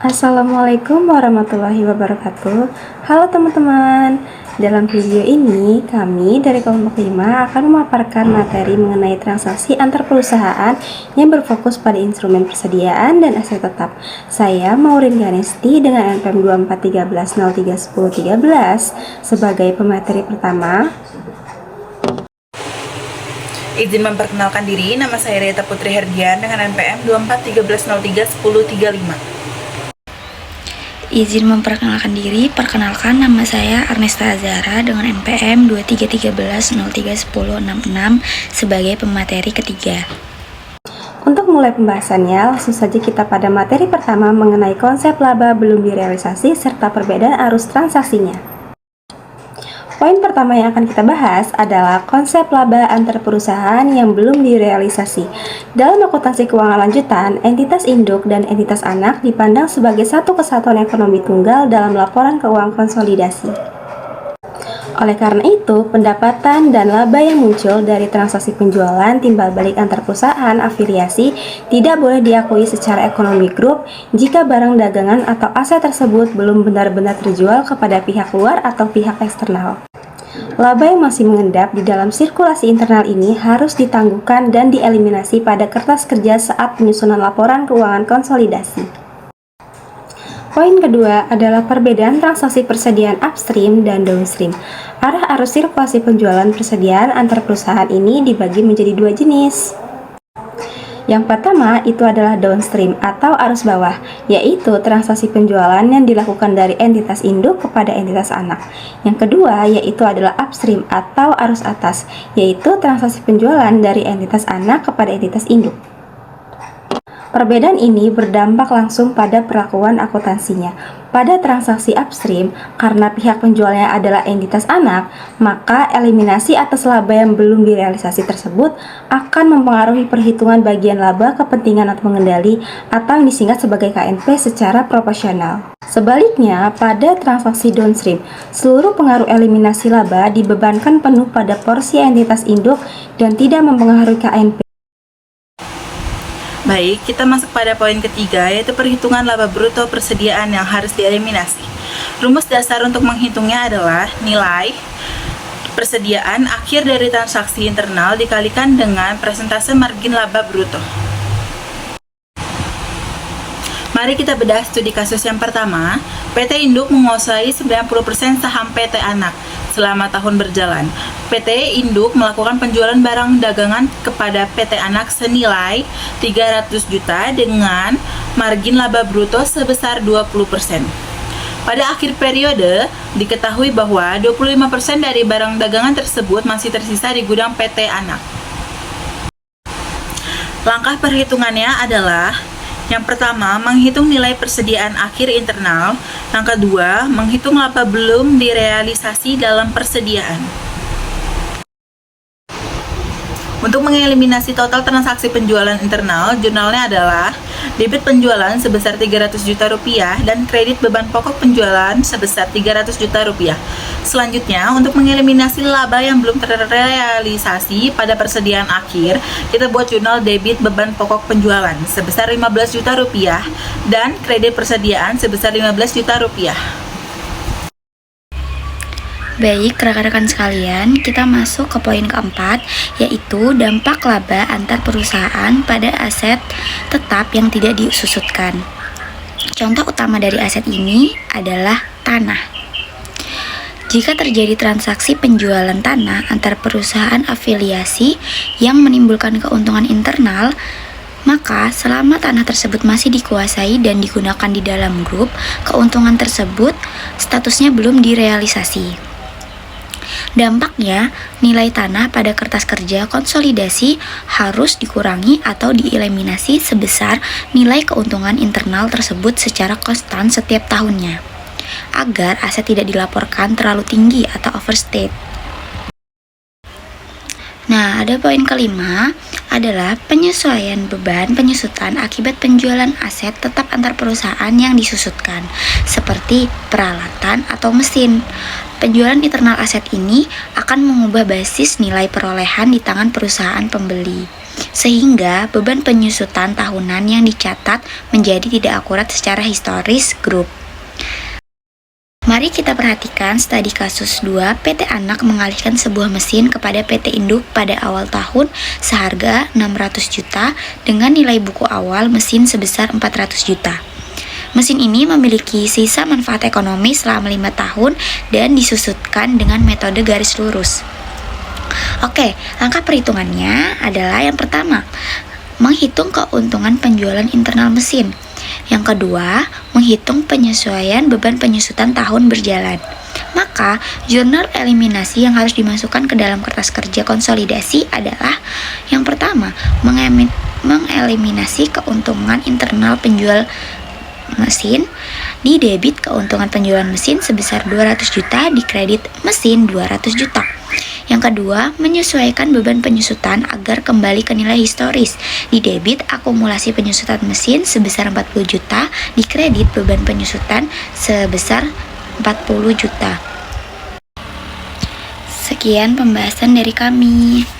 Assalamualaikum warahmatullahi wabarakatuh. Halo teman-teman. Dalam video ini kami dari kelompok 5 akan memaparkan materi mengenai transaksi antar perusahaan yang berfokus pada instrumen persediaan dan aset tetap. Saya Maureen Ganesti dengan NPM 2413031013 sebagai pemateri pertama. Izin memperkenalkan diri, nama saya Rita Putri Herdian dengan NPM 2413031035. Izin memperkenalkan diri, perkenalkan nama saya Arnesta Azara dengan NPM 2313031066 sebagai pemateri ketiga. Untuk mulai pembahasannya, langsung saja kita pada materi pertama mengenai konsep laba belum direalisasi serta perbedaan arus transaksinya. Poin pertama yang akan kita bahas adalah konsep laba antar perusahaan yang belum direalisasi. Dalam akuntansi keuangan lanjutan, entitas induk dan entitas anak dipandang sebagai satu kesatuan ekonomi tunggal dalam laporan keuangan konsolidasi. Oleh karena itu, pendapatan dan laba yang muncul dari transaksi penjualan timbal balik antar perusahaan afiliasi tidak boleh diakui secara ekonomi grup jika barang dagangan atau aset tersebut belum benar-benar terjual kepada pihak luar atau pihak eksternal. Laba yang masih mengendap di dalam sirkulasi internal ini harus ditangguhkan dan dieliminasi pada kertas kerja saat penyusunan laporan keuangan konsolidasi. Poin kedua adalah perbedaan transaksi persediaan upstream dan downstream. Arah arus sirkulasi penjualan persediaan antar perusahaan ini dibagi menjadi dua jenis. Yang pertama itu adalah downstream atau arus bawah, yaitu transaksi penjualan yang dilakukan dari entitas induk kepada entitas anak. Yang kedua yaitu adalah upstream atau arus atas, yaitu transaksi penjualan dari entitas anak kepada entitas induk. Perbedaan ini berdampak langsung pada perlakuan akuntansinya. Pada transaksi upstream, karena pihak penjualnya adalah entitas anak, maka eliminasi atas laba yang belum direalisasi tersebut akan mempengaruhi perhitungan bagian laba kepentingan atau pengendali atau yang disingkat sebagai KNP secara proporsional. Sebaliknya, pada transaksi downstream, seluruh pengaruh eliminasi laba dibebankan penuh pada porsi entitas induk dan tidak mempengaruhi KNP. Baik, kita masuk pada poin ketiga, yaitu perhitungan laba bruto persediaan yang harus dieliminasi. Rumus dasar untuk menghitungnya adalah nilai persediaan akhir dari transaksi internal dikalikan dengan persentase margin laba bruto. Mari kita bedah studi kasus yang pertama. PT Induk menguasai 90% saham PT Anak. Selama tahun berjalan, PT Induk melakukan penjualan barang dagangan kepada PT Anak senilai 300 juta dengan margin laba bruto sebesar 20%. Pada akhir periode, diketahui bahwa 25% dari barang dagangan tersebut masih tersisa di gudang PT Anak. Langkah perhitungannya adalah: yang pertama, menghitung nilai persediaan akhir internal. Yang kedua, menghitung laba belum direalisasi dalam persediaan. Untuk mengeliminasi total transaksi penjualan internal, jurnalnya adalah debit penjualan sebesar 300 juta rupiah dan kredit beban pokok penjualan sebesar 300 juta rupiah. Selanjutnya, untuk mengeliminasi laba yang belum terrealisasi pada persediaan akhir, kita buat jurnal debit beban pokok penjualan sebesar 15 juta rupiah dan kredit persediaan sebesar 15 juta rupiah. Baik, rekan-rekan sekalian, kita masuk ke poin keempat, yaitu dampak laba antar perusahaan pada aset tetap yang tidak disusutkan. Contoh utama dari aset ini adalah tanah. Jika terjadi transaksi penjualan tanah antar perusahaan afiliasi yang menimbulkan keuntungan internal, maka selama tanah tersebut masih dikuasai dan digunakan di dalam grup, keuntungan tersebut statusnya belum direalisasi. Dampaknya, nilai tanah pada kertas kerja konsolidasi harus dikurangi atau dieliminasi sebesar nilai keuntungan internal tersebut secara konstan setiap tahunnya, agar aset tidak dilaporkan terlalu tinggi atau overstate. Nah, ada poin kelima adalah penyesuaian beban penyusutan akibat penjualan aset tetap antar perusahaan yang disusutkan, seperti peralatan atau mesin. Penjualan internal aset ini akan mengubah basis nilai perolehan di tangan perusahaan pembeli. sehingga beban penyusutan tahunan yang dicatat menjadi tidak akurat secara historis grup. Mari kita perhatikan studi kasus 2, PT Anak mengalihkan sebuah mesin kepada PT Induk pada awal tahun seharga 600 juta dengan nilai buku awal mesin sebesar 400 juta. Mesin ini memiliki sisa manfaat ekonomi selama 5 tahun dan disusutkan dengan metode garis lurus. Oke, langkah perhitungannya adalah yang pertama, menghitung keuntungan penjualan internal mesin. Yang kedua, menghitung penyesuaian beban penyusutan tahun berjalan. Maka, jurnal eliminasi yang harus dimasukkan ke dalam kertas kerja konsolidasi adalah yang pertama, mengeliminasi keuntungan internal penjual mesin, di debit keuntungan penjualan mesin sebesar 200 juta, di kredit mesin 200 juta. Yang kedua, menyesuaikan beban penyusutan agar kembali ke nilai historis. Di debit akumulasi penyusutan mesin sebesar 40 juta, di kredit beban penyusutan sebesar 40 juta. Sekian pembahasan dari kami.